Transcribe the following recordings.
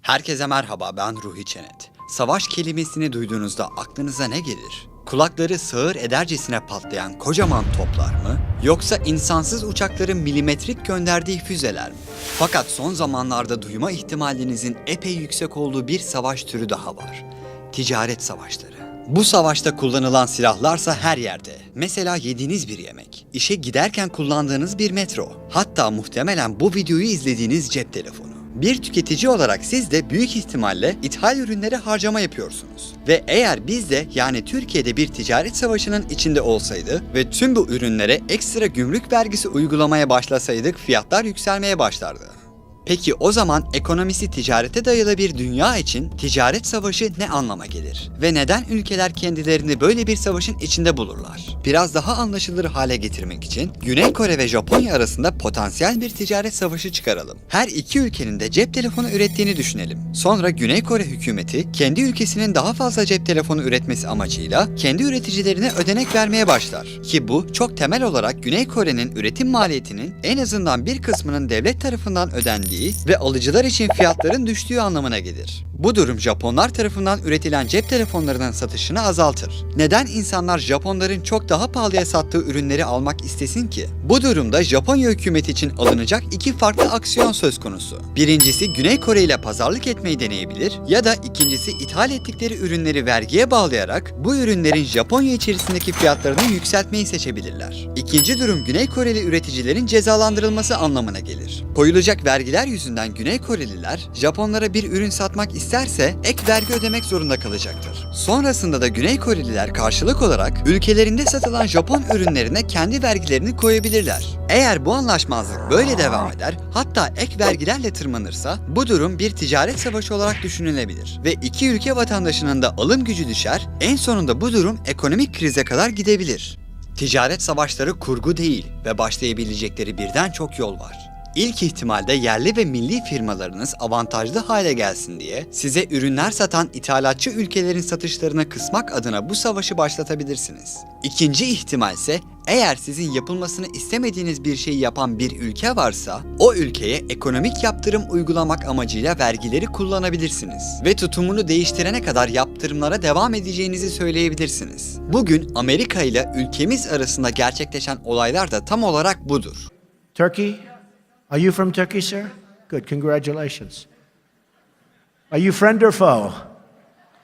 Herkese merhaba, ben Ruhi Çenet. Savaş kelimesini duyduğunuzda aklınıza ne gelir? Kulakları sağır edercesine patlayan kocaman toplar mı? Yoksa insansız uçakların milimetrik gönderdiği füzeler mi? Fakat son zamanlarda duyma ihtimalinizin epey yüksek olduğu bir savaş türü daha var. Ticaret savaşları. Bu savaşta kullanılan silahlarsa her yerde. Mesela yediğiniz bir yemek, işe giderken kullandığınız bir metro, hatta muhtemelen bu videoyu izlediğiniz cep telefonu. Bir tüketici olarak siz de büyük ihtimalle ithal ürünlere harcama yapıyorsunuz. Ve eğer biz de yani Türkiye'de bir ticaret savaşının içinde olsaydı ve tüm bu ürünlere ekstra gümrük vergisi uygulamaya başlasaydık fiyatlar yükselmeye başlardı. Peki o zaman ekonomisi ticarete dayalı bir dünya için ticaret savaşı ne anlama gelir? Ve neden ülkeler kendilerini böyle bir savaşın içinde bulurlar? Biraz daha anlaşılır hale getirmek için Güney Kore ve Japonya arasında potansiyel bir ticaret savaşı çıkaralım. Her iki ülkenin de cep telefonu ürettiğini düşünelim. Sonra Güney Kore hükümeti kendi ülkesinin daha fazla cep telefonu üretmesi amacıyla kendi üreticilerine ödenek vermeye başlar. Ki bu çok temel olarak Güney Kore'nin üretim maliyetinin en azından bir kısmının devlet tarafından ödendiği ve alıcılar için fiyatların düştüğü anlamına gelir. Bu durum Japonlar tarafından üretilen cep telefonlarının satışını azaltır. Neden insanlar Japonların çok daha pahalıya sattığı ürünleri almak istesin ki? Bu durumda Japonya hükümeti için alınacak iki farklı aksiyon söz konusu. Birincisi Güney Kore ile pazarlık etmeyi deneyebilir ya da ikincisi ithal ettikleri ürünleri vergiye bağlayarak bu ürünlerin Japonya içerisindeki fiyatlarını yükseltmeyi seçebilirler. İkinci durum Güney Koreli üreticilerin cezalandırılması anlamına gelir. Koyulacak vergiler yüzünden Güney Koreliler Japonlara bir ürün satmak isterse ek vergi ödemek zorunda kalacaktır. Sonrasında da Güney Koreliler karşılık olarak ülkelerinde satılan Japon ürünlerine kendi vergilerini koyabilirler. Eğer bu anlaşmazlık böyle devam eder, hatta ek vergilerle tırmanırsa bu durum bir ticaret savaşı olarak düşünülebilir ve iki ülke vatandaşının da alım gücü düşer, en sonunda bu durum ekonomik krize kadar gidebilir. Ticaret savaşları kurgu değil ve başlayabilecekleri birden çok yol var. İlk ihtimalde yerli ve milli firmalarınız avantajlı hale gelsin diye size ürünler satan ithalatçı ülkelerin satışlarını kısmak adına bu savaşı başlatabilirsiniz. İkinci ihtimal ise eğer sizin yapılmasını istemediğiniz bir şeyi yapan bir ülke varsa o ülkeye ekonomik yaptırım uygulamak amacıyla vergileri kullanabilirsiniz ve tutumunu değiştirene kadar yaptırımlara devam edeceğinizi söyleyebilirsiniz. Bugün Amerika ile ülkemiz arasında gerçekleşen olaylar da tam olarak budur. Turkey? Are you from Turkey, sir? Good, congratulations. Are you friend or foe?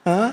Huh?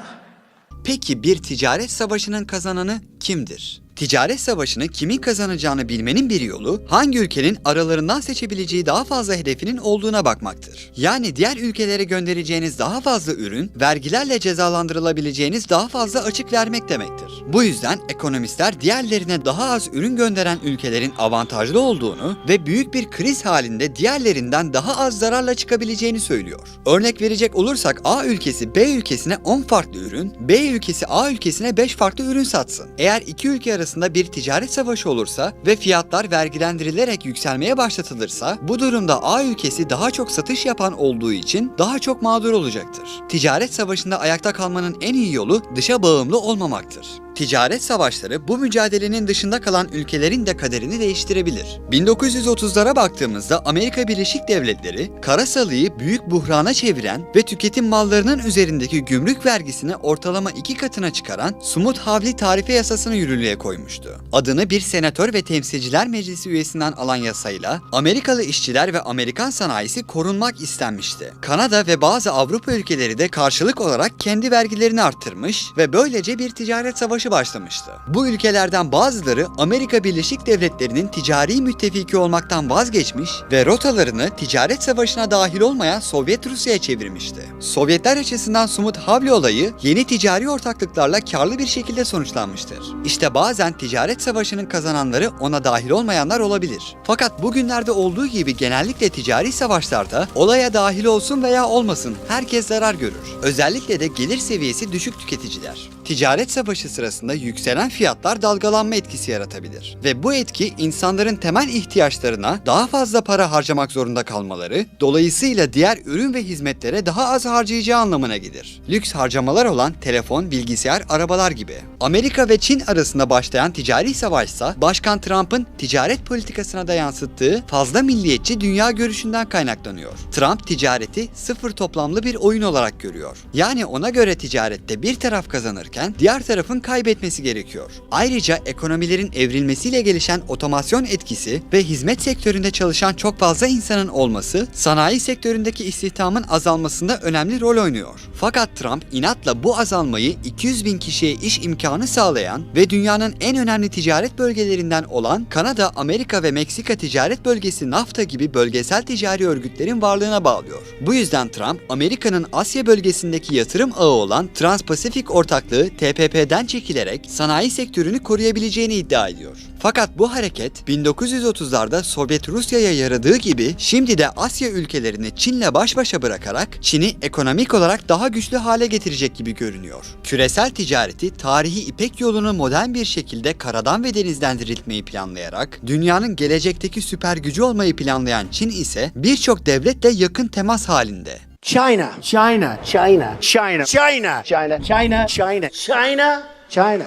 Peki bir ticaret savaşının kazananı kimdir? Ticaret savaşını kimin kazanacağını bilmenin bir yolu, hangi ülkenin aralarından seçebileceği daha fazla hedefinin olduğuna bakmaktır. Yani diğer ülkelere göndereceğiniz daha fazla ürün, vergilerle cezalandırılabileceğiniz daha fazla açık vermek demektir. Bu yüzden ekonomistler diğerlerine daha az ürün gönderen ülkelerin avantajlı olduğunu ve büyük bir kriz halinde diğerlerinden daha az zararla çıkabileceğini söylüyor. Örnek verecek olursak A ülkesi B ülkesine 10 farklı ürün, B ülkesi A ülkesine 5 farklı ürün satsın. Eğer iki ülke arasında bir ticaret savaşı olursa ve fiyatlar vergilendirilerek yükselmeye başlatılırsa bu durumda A ülkesi daha çok satış yapan olduğu için daha çok mağdur olacaktır. Ticaret savaşında ayakta kalmanın en iyi yolu dışa bağımlı olmamaktır. Ticaret savaşları bu mücadelenin dışında kalan ülkelerin de kaderini değiştirebilir. 1930'lara baktığımızda Amerika Birleşik Devletleri karasalıyı büyük buhrana çeviren ve tüketim mallarının üzerindeki gümrük vergisini ortalama 2 katına çıkaran Sumut-Havli Tarife Yasasını yürürlüğe koymuştu. Adını bir senatör ve temsilciler meclisi üyesinden alan yasayla Amerikalı işçiler ve Amerikan sanayisi korunmak istenmişti. Kanada ve bazı Avrupa ülkeleri de karşılık olarak kendi vergilerini arttırmış ve böylece bir ticaret savaşı başlamıştı. Bu ülkelerden bazıları Amerika Birleşik Devletleri'nin ticari müttefiki olmaktan vazgeçmiş ve rotalarını ticaret savaşına dahil olmayan Sovyet Rusya'ya çevirmişti. Sovyetler açısından Sumut-Havli olayı yeni ticari ortaklıklarla karlı bir şekilde sonuçlanmıştır. İşte bazen ticaret savaşının kazananları ona dahil olmayanlar olabilir. Fakat bugünlerde olduğu gibi genellikle ticari savaşlarda olaya dahil olsun veya olmasın herkes zarar görür. Özellikle de gelir seviyesi düşük tüketiciler. ticaret savaşı sırasında yükselen fiyatlar dalgalanma etkisi yaratabilir. Ve bu etki insanların temel ihtiyaçlarına daha fazla para harcamak zorunda kalmaları, dolayısıyla diğer ürün ve hizmetlere daha az harcayacağı anlamına gelir. Lüks harcamalar olan telefon, bilgisayar, arabalar gibi. Amerika ve Çin arasında başlayan ticari savaşsa Başkan Trump'ın ticaret politikasına da yansıttığı fazla milliyetçi dünya görüşünden kaynaklanıyor. Trump ticareti sıfır toplamlı bir oyun olarak görüyor. Yani ona göre ticarette bir taraf kazanırken diğer tarafın kaybetmesi gerekiyor. Ayrıca ekonomilerin evrilmesiyle gelişen otomasyon etkisi ve hizmet sektöründe çalışan çok fazla insanın olması sanayi sektöründeki istihdamın azalmasında önemli rol oynuyor. Fakat Trump inatla bu azalmayı 200 bin kişiye iş imkanı sağlayan ve dünyanın en önemli ticaret bölgelerinden olan Kanada, Amerika ve Meksika Ticaret Bölgesi NAFTA gibi bölgesel ticari örgütlerin varlığına bağlıyor. Bu yüzden Trump, Amerika'nın Asya bölgesindeki yatırım ağı olan Trans-Pasifik Ortaklığı TPP'den çekilerek sanayi sektörünü koruyabileceğini iddia ediyor. Fakat bu hareket 1930'larda Sovyet Rusya'ya yaradığı gibi şimdi de Asya ülkelerini Çin'le baş başa bırakarak Çin'i ekonomik olarak daha güçlü hale getirecek gibi görünüyor. Küresel ticareti tarihi İpek yolunu modern bir şekilde karadan ve denizden diriltmeyi planlayarak dünyanın gelecekteki süper gücü olmayı planlayan Çin ise birçok devletle yakın temas halinde. China. China. China. China. China. China. China. China. China. China.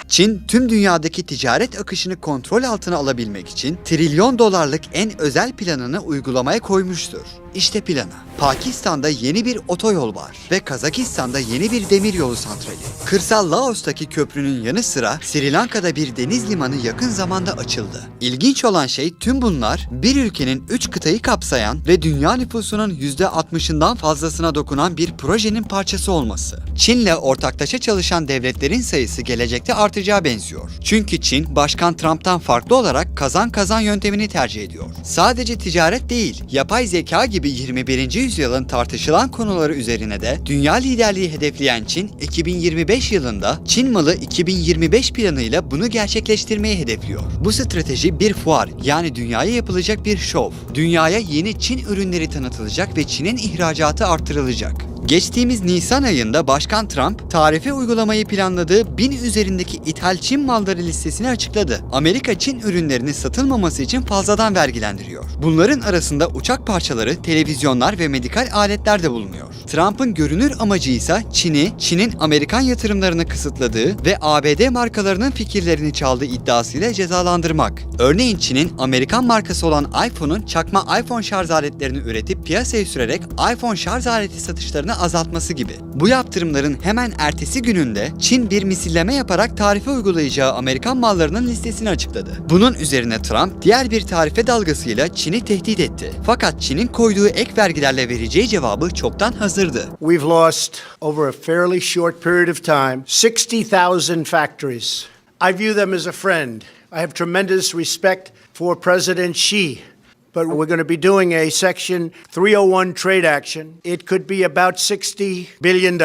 Çin, tüm dünyadaki ticaret akışını kontrol altına alabilmek için trilyon dolarlık en özel planını uygulamaya koymuştur. İşte planı. Pakistan'da yeni bir otoyol var ve Kazakistan'da yeni bir demiryolu santrali. Kırsal Laos'taki köprünün yanı sıra Sri Lanka'da bir deniz limanı yakın zamanda açıldı. İlginç olan şey tüm bunlar bir ülkenin 3 kıtayı kapsayan ve dünya nüfusunun %60'ından fazlasına dokunan bir projenin parçası olması. Çin'le ortaklaşa çalışan devletlerin sayısı gelecekte artacağı benziyor. Çünkü Çin, Başkan Trump'tan farklı olarak kazan kazan yöntemini tercih ediyor. Sadece ticaret değil, yapay zeka gibi 21. yüzyılın tartışılan konuları üzerine de dünya liderliği hedefleyen Çin, 2025 yılında Çin malı 2025 planıyla bunu gerçekleştirmeyi hedefliyor. Bu strateji bir fuar, yani dünyaya yapılacak bir şov. Dünyaya yeni Çin ürünleri tanıtılacak ve Çin'in ihracatı artırılacak. Geçtiğimiz Nisan ayında Başkan Trump, tarife uygulamayı planladığı 1000 üzerindeki ithal Çin malları listesini açıkladı. Amerika Çin ürünlerini satılmaması için fazladan vergilendiriyor. Bunların arasında uçak parçaları, televizyonlar ve medikal aletler de bulunuyor. Trump'ın görünür amacı ise Çin'in Amerikan yatırımlarını kısıtladığı ve ABD markalarının fikirlerini çaldığı iddiasıyla cezalandırmak. Örneğin Çin'in Amerikan markası olan iPhone'un çakma iPhone şarj aletlerini üretip piyasaya sürerek iPhone şarj aleti satışlarını azaltması gibi. Bu yaptırımların hemen ertesi gününde Çin bir misilleme yaparak tarife uygulayacağı Amerikan mallarının listesini açıkladı. Bunun üzerine Trump diğer bir tarife dalgasıyla Çin'i tehdit etti. Fakat Çin'in koyduğu ek vergilerle vereceği cevabı çoktan hazırdı. We've lost over a fairly short period of time 60,000 factories. I view them as a friend. I have tremendous respect for President Xi. But we're going to be doing a Section 301 trade action. It could be about $60 billion.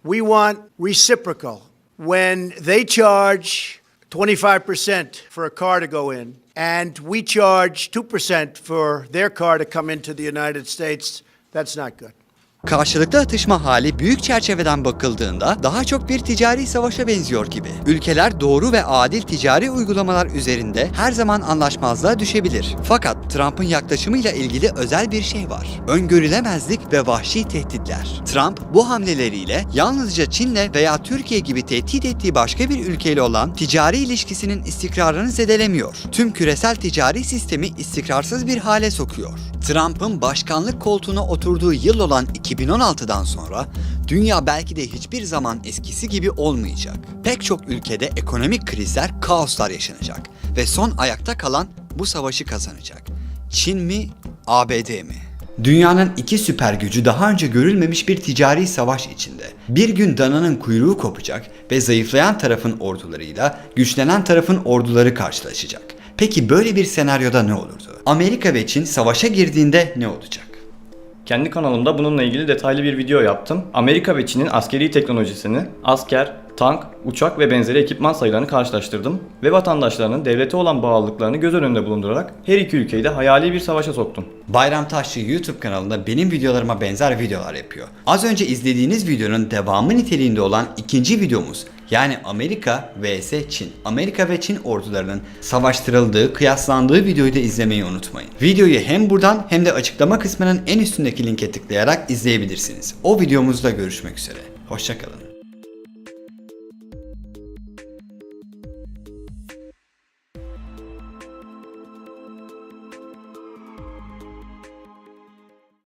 We want reciprocal. When they charge 25% for a car to go in, and we charge 2% for their car to come into the United States, that's not good. Karşılıklı atışma hali büyük çerçeveden bakıldığında daha çok bir ticari savaşa benziyor gibi. Ülkeler doğru ve adil ticari uygulamalar üzerinde her zaman anlaşmazlığa düşebilir. Fakat Trump'ın yaklaşımıyla ilgili özel bir şey var. Öngörülemezlik ve vahşi tehditler. Trump bu hamleleriyle yalnızca Çin'le veya Türkiye gibi tehdit ettiği başka bir ülkeyle olan ticari ilişkisinin istikrarını zedelemiyor. Tüm küresel ticari sistemi istikrarsız bir hale sokuyor. Trump'ın başkanlık koltuğuna oturduğu yıl olan 2016'dan sonra dünya belki de hiçbir zaman eskisi gibi olmayacak. Pek çok ülkede ekonomik krizler, kaoslar yaşanacak ve son ayakta kalan bu savaşı kazanacak. Çin mi, ABD mi? Dünyanın iki süper gücü daha önce görülmemiş bir ticari savaş içinde. Bir gün dananın kuyruğu kopacak ve zayıflayan tarafın ordularıyla güçlenen tarafın orduları karşılaşacak. Peki böyle bir senaryoda ne olurdu? Amerika ve Çin savaşa girdiğinde ne olacak? Kendi kanalımda bununla ilgili detaylı bir video yaptım. Amerika ve Çin'in askeri teknolojisini, asker, tank, uçak ve benzeri ekipman sayılarını karşılaştırdım ve vatandaşlarının devlete olan bağlılıklarını göz önünde bulundurarak her iki ülkeyi de hayali bir savaşa soktum. Bayram Taşçı YouTube kanalında benim videolarıma benzer videolar yapıyor. Az önce izlediğiniz videonun devamı niteliğinde olan ikinci videomuz, yani Amerika vs Çin, Amerika ve Çin ordularının savaştırıldığı, kıyaslandığı videoyu da izlemeyi unutmayın. Videoyu hem buradan hem de açıklama kısmının en üstündeki linke tıklayarak izleyebilirsiniz. O videomuzda görüşmek üzere. Hoşça kalın.